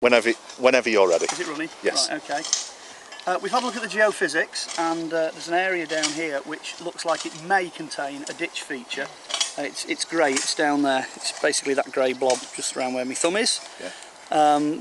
Whenever you're ready. Is it running? Yes. Right, okay. We've had a look at the geophysics, and there's an area down here which looks like it may contain a ditch feature. It's grey, it's down there. It's basically that grey blob just around where my thumb is. Yeah.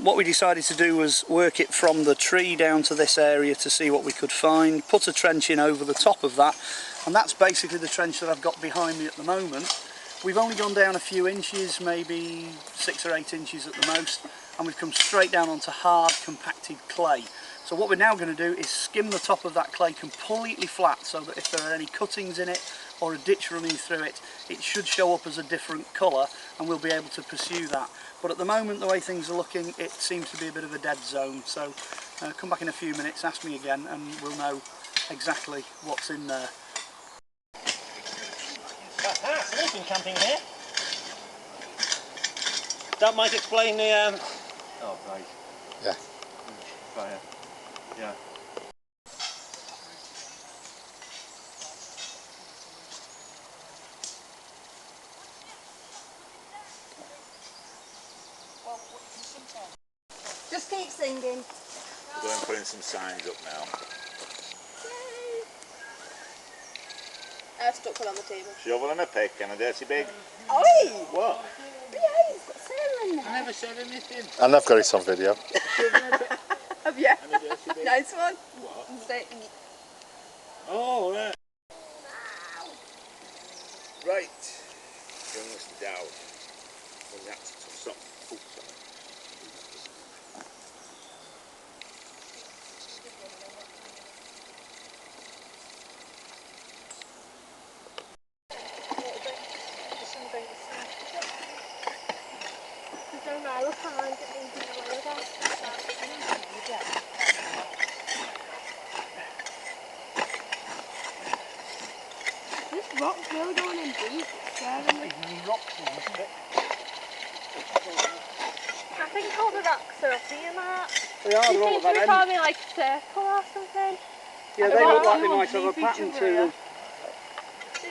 What we decided to do was work it from the tree down to this area to see what we could find, put a trench in over the top of that, and that's basically the trench that I've got behind me at the moment. We've only gone down a few inches, maybe 6 or 8 inches at the most, and we've come straight down onto hard compacted clay. So what we're now going to do is skim the top of that clay completely flat, so that if there are any cuttings in it or a ditch running through it, it should show up as a different colour and we'll be able to pursue that. But at the moment, the way things are looking, it seems to be a bit of a dead zone. So come back in a few minutes, ask me again, and we'll know exactly what's in there. Someone's been camping here. That might explain the oh right. Yeah. Fire. Yeah. Just keep singing. We're going to put in some signs up now. Yay! I stuck one on the table. Shovel and a pick and a dirty big. Oi! What? Yeah, it's got sail in there. I never said anything. And I've got it on video. Have you? Nice one. What? Stay. Oh, right. Right. Bring us down. Bring that to stop. This rock's really going in deep. It's scaring me. I think all the rocks are up here, Mark. They are, they're all They at that seem to be end. forming like a circle or something. Yeah, they look like they might have a pattern to them.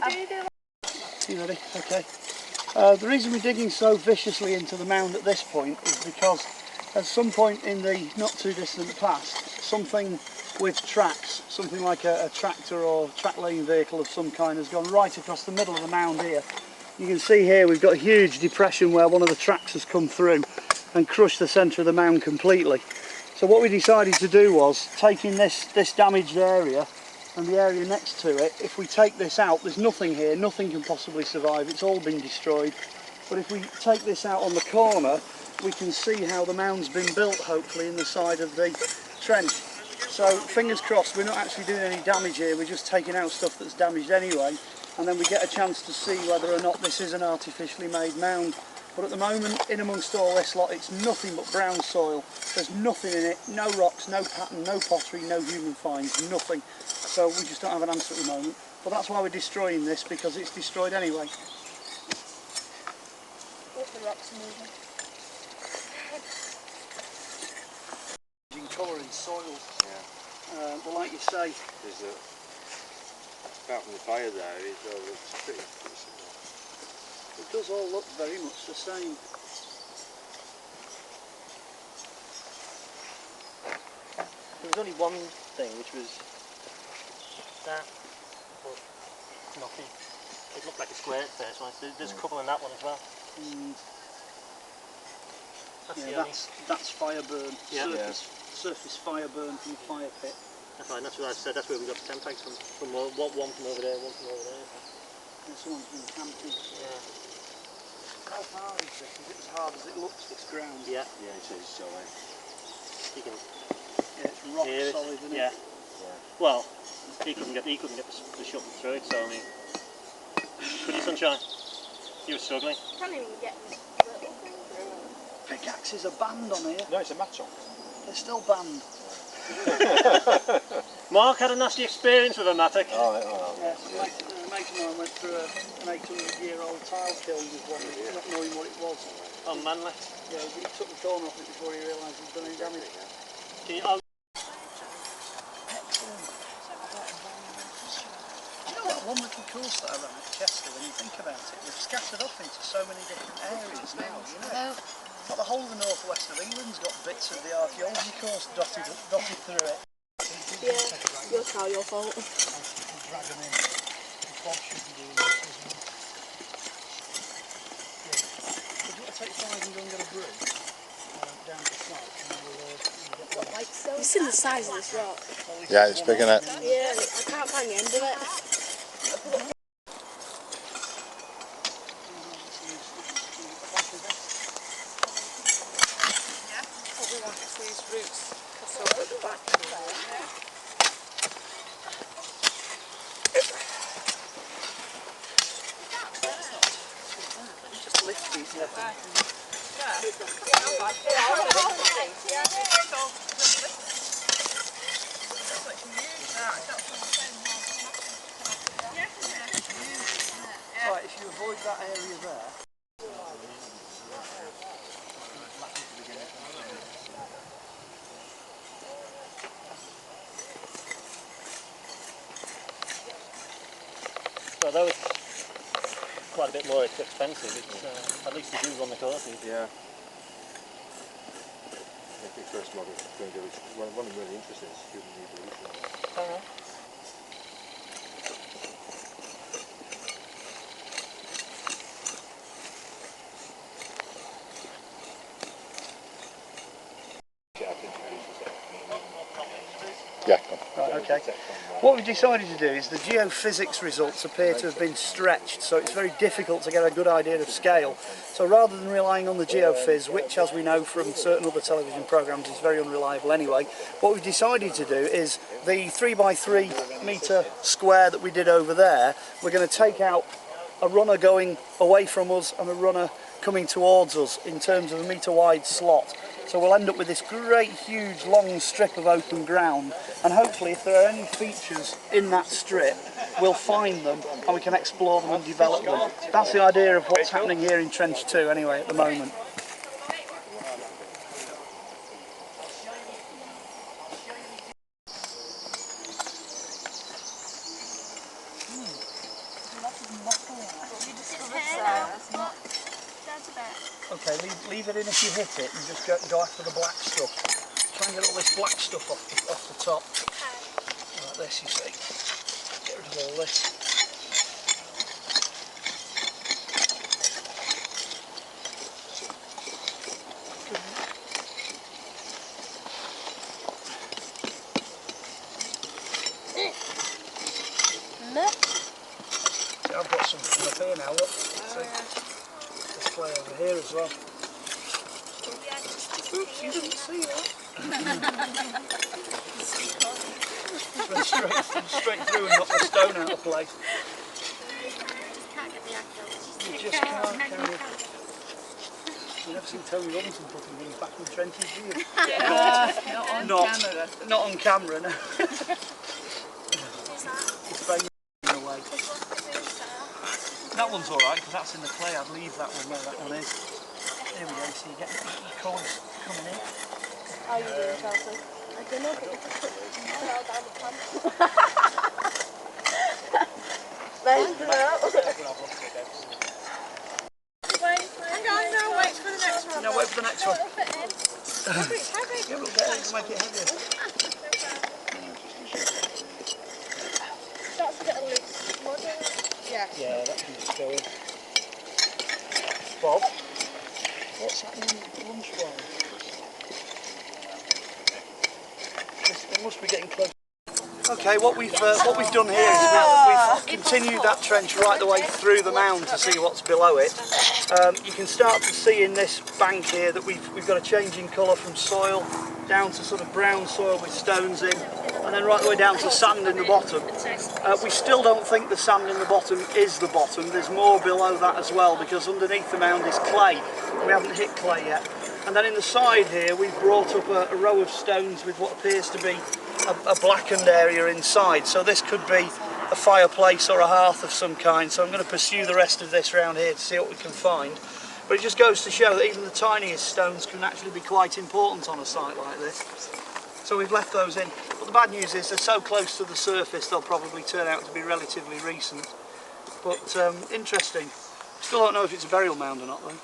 They do. You ready? Okay. The reason we're digging so viciously into the mound at this point is because at some point in the not too distant past, something with tracks, something like a tractor or track laying vehicle of some kind, has gone right across the middle of the mound here. You can see here we've got a huge depression where one of the tracks has come through and crushed the centre of the mound completely. So what we decided to do was, taking this damaged area and the area next to it, if we take this out, there's nothing here, nothing can possibly survive, it's all been destroyed. But if we take this out on the corner, we can see how the mound's been built, hopefully, in the side of the trench. So fingers crossed, we're not actually doing any damage here, we're just taking out stuff that's damaged anyway, and then we get a chance to see whether or not this is an artificially made mound. But at the moment, in amongst all this lot, it's nothing but brown soil. There's nothing in it, no rocks, no pattern, no pottery, no human finds, nothing. So we just don't have an answer at the moment. But that's why we're destroying this, because it's destroyed anyway. What the rocks are moving. In colour and soil. Yeah. But like you say, There's a, apart from the fire there, it all looks pretty similar. it does all look very much the same. There was only one thing, which was that, but nothing. It looked like a square at first. There's a couple in that one as well. That's Yeah, that's fire burn. Yeah. Surface fire burn from the fire pit. That's right. That's what I said. That's where we got the tent pegs from. One from over there, one from over there. And someone's been camping. Yeah. How hard is this? Is it as hard as it looks, this ground? Yeah. Yeah, it is, so He can. Yeah, it's rock solid, isn't it? Yeah. Well, he couldn't get the shovel through it. So I mean, could you, sunshine? You were struggling. Can't even get this little thing through. Pickaxes are banned on here. No, it's a match on. They're still banned. Mark had a nasty experience with a mattock. Oh, Yeah, a mate of mine went through an 800-year-old tile kiln with one, not knowing what it was. On Manly. Yeah, he took the corner off it before he realised he'd done any damage. Can you, You know that one little course that I ran at Chester, when you think about it, they've scattered off into so many different areas now, you know? Got the whole of the northwest of England's got bits of the archaeology course dotted through it. Yeah, your cow, your fault. Drag them in. Bob should be doing this as well. Yeah. Would you want to take 5 and go and get a brew down to the site? And then we'll get Like so. You've seen the size of this rock? Yeah, it's big, isn't it? Yeah, I can't find the end of it. Probably want to use roots cut off at the back. Just lift these up. Right, if you avoid that area there. So though it's quite a bit more expensive, it's, at least we do run the courses. Yeah. I think the first model is going to do is one I'm really interested in is student evolution. Yeah. Right, okay. What we've decided to do is the geophysics results appear to have been stretched, so it's very difficult to get a good idea of scale. So rather than relying on the geophys, which as we know from certain other television programmes is very unreliable anyway, what we've decided to do is the 3x3 metre square that we did over there, we're going to take out a runner going away from us and a runner coming towards us in terms of a metre wide slot. So we'll end up with this great huge long strip of open ground, and hopefully if there are any features in that strip we'll find them and we can explore them and develop them. That's the idea of what's happening here in Trench 2 anyway at the moment. Okay, leave it in if you hit it and just go after the black stuff. Try and get all this black stuff off the top. Like this, you see. Get rid of all this. See, I've got something up here now, look. See? This clay over here as well. Oops, you didn't see that. Went straight through and knocked the stone out of place. You just can't, can you? You've never seen Tony Robinson putting things back in the trenches, do you? Not on camera, no. It's very in a way. That one's alright, because that's in the clay. I'd leave that one where that one is. Here we go, so you get the colours coming in. How are you doing, Chelsea? I don't know, but you just put it down the pan. Hang on, no, wait for the next one. No, wait for the next one. It's heavy. Yeah, we'll get it to make it heavier. That's a bit of loose mud in it. Yeah, that can just go in. Bob, what's happening lunch-wise? It must be getting close. Okay, what we've done here is we've continued that trench right the way through the mound to see what's below it. You can start to see in this bank here that we've got a change in colour from soil down to sort of brown soil with stones in, and then right the way down to sand in the bottom. We still don't think the sand in the bottom is the bottom. There's more below that as well, because underneath the mound is clay. We haven't hit clay yet. And then in the side here we've brought up a row of stones with what appears to be a blackened area inside. So this could be a fireplace or a hearth of some kind. So I'm going to pursue the rest of this around here to see what we can find. But it just goes to show that even the tiniest stones can actually be quite important on a site like this. So we've left those in. But the bad news is they're so close to the surface they'll probably turn out to be relatively recent. But interesting. Still don't know if it's a burial mound or not though.